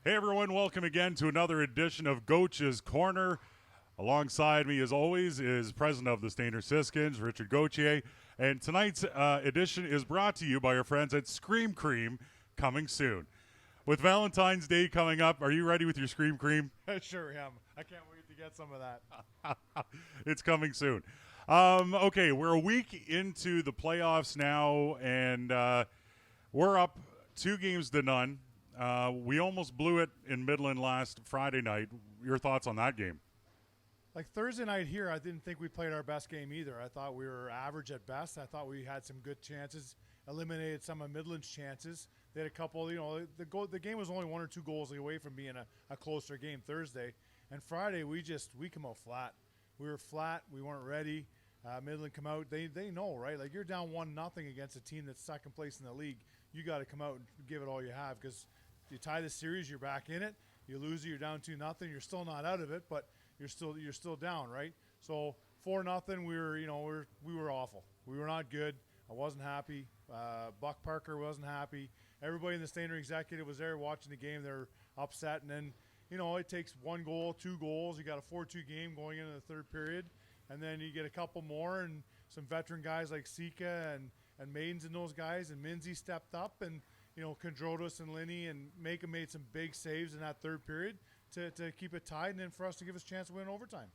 Hey everyone, welcome again to another edition of Goach's Corner. Alongside me, as always, is President of the Stainer Siskins, Richard Gauthier. And tonight's edition is brought to you by our friends at Scream Cream, coming soon. With Valentine's Day coming up, are you ready with your Scream Cream? Sure am. I can't wait to get some of that. It's coming soon. Okay, we're a week into the playoffs now, and we're up 2-0. We almost blew it in Midland last Friday night. Your thoughts on that game? Like Thursday night here, I didn't think we played our best game either. I thought we were average at best. I thought we had some good chances, eliminated some of Midland's chances. They had a couple, the game was only 1 or 2 goals away from being a closer game Thursday. And Friday, we come out flat. We were flat. We weren't ready. Midland come out. They know, right? Like, you're down 1-0 against a team that's second place in the league. You got to come out and give it all you have, because you tie the series, you're back in it. You lose it, you're down 2-0. You're still not out of it, but you're still down, right? So 4-0, we were awful. We were not good. I wasn't happy. Buck Parker wasn't happy. Everybody in the Stainer executive was there watching the game. They're upset, and then it takes 1 goal, 2 goals. You got a 4-2 game going into the third period, and then you get a couple more, and some veteran guys like Sika and Maidens and those guys, and Minzy stepped up, and Condrotis and Linney and Maka made some big saves in that third period to keep it tied, and then for us to give us a chance to win overtime.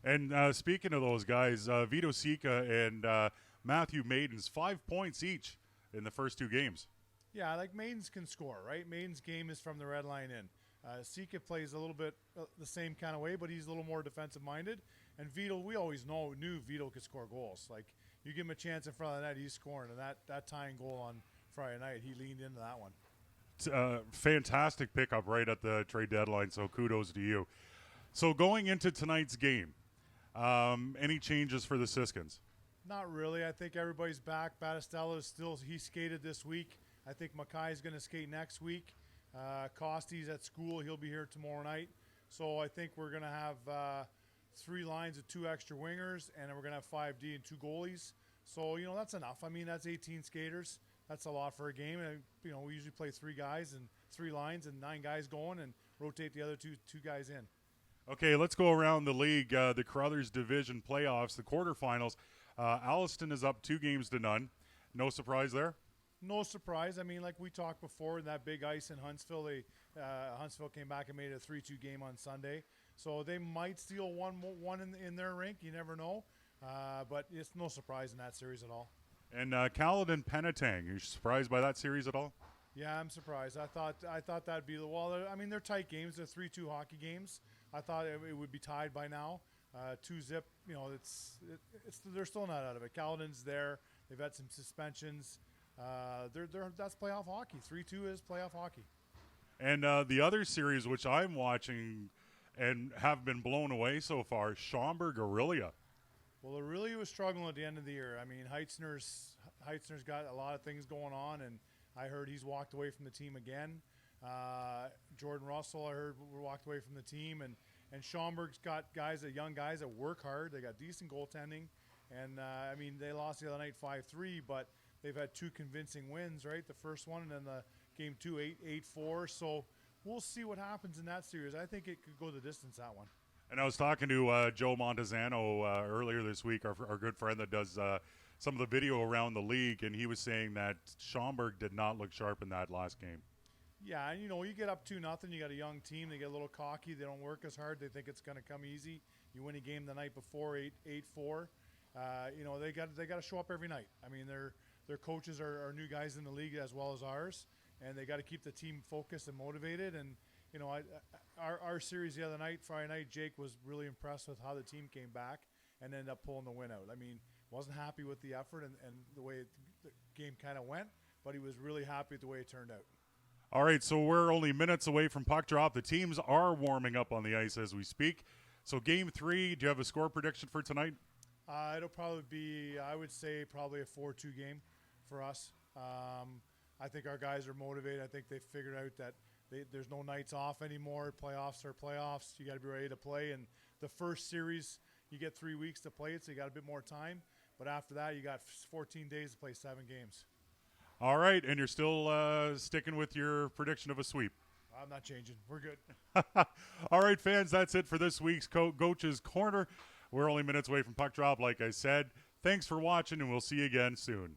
And speaking of those guys, Vito Sika and Matthew Maidens, 5 points each in the first 2 games. Yeah, like Maidens can score, right? Maidens' game is from the red line in. Sika plays a little bit the same kind of way, but he's a little more defensive-minded. And Vito, we always knew Vito could score goals. Like, you give him a chance in front of the net, he's scoring. And that tying goal on Friday night, he leaned into that one. Fantastic pickup right at the trade deadline, so kudos to you. So going into tonight's game, any changes for the Siskins? Not really. I think everybody's back. Battistella is he skated this week. I think Mackay's going to skate next week. Costy's at school. He'll be here tomorrow night. So I think we're going to have 3 lines of 2 extra wingers, and then we're going to have 5D and 2 goalies. So, that's enough. I mean, that's 18 skaters. That's a lot for a game. And, we usually play 3 guys and 3 lines and 9 guys going and rotate the other two guys in. Okay, let's go around the league. The Carruthers Division playoffs, the quarterfinals. Alliston is up 2-0. No surprise there? No surprise. I mean, like we talked before, that big ice in Huntsville, Huntsville came back and made it a 3-2 game on Sunday. So they might steal one in their rink. You never know. But it's no surprise in that series at all. And Caledon Penetang, are you surprised by that series at all? Yeah, I'm surprised. I thought that'd be they're tight games. They're 3-2 hockey games. I thought it would be tied by now. 2-zip. They're still not out of it. Caledon's there. They've had some suspensions. That's playoff hockey. 3-2 is playoff hockey. And the other series, which I'm watching and have been blown away so far, Schaumburg Aurelia. Well, Aurelia was struggling at the end of the year. I mean, Heitzner's got a lot of things going on, and I heard he's walked away from the team again. Jordan Russell, I heard, walked away from the team, and Schaumburg's got young guys that work hard. They got decent goaltending, and they lost the other night 5-3, but they've had 2 convincing wins, right? The first one, and then the game 2, 8-4. So we'll see what happens in that series. I think it could go the distance, that one. And I was talking to Joe Montezano earlier this week, our good friend that does some of the video around the league, and he was saying that Schaumburg did not look sharp in that last game. Yeah, and you get up 2-0, you got a young team, they get a little cocky, they don't work as hard, they think it's going to come easy. You win a game the night before, 8-4. They got to show up every night. I mean, their coaches are new guys in the league as well as ours, and they got to keep the team focused and motivated. And our series the other night, Friday night, Jake was really impressed with how the team came back and ended up pulling the win out. I mean, wasn't happy with the effort and the way the game kind of went, but he was really happy with the way it turned out. All right, so we're only minutes away from puck drop. The teams are warming up on the ice as we speak. So game 3, do you have a score prediction for tonight? It'll probably be, I would say, probably a 4-2 game for us. I think our guys are motivated. I think they figured out that there's no nights off anymore. Playoffs are playoffs. You got to be ready to play. And the first series, you get 3 weeks to play it, so you got a bit more time. But after that, you got 14 days to play 7 games. All right, and you're still sticking with your prediction of a sweep. I'm not changing. We're good. All right, fans, that's it for this week's Goach's Corner. We're only minutes away from puck drop, like I said. Thanks for watching, and we'll see you again soon.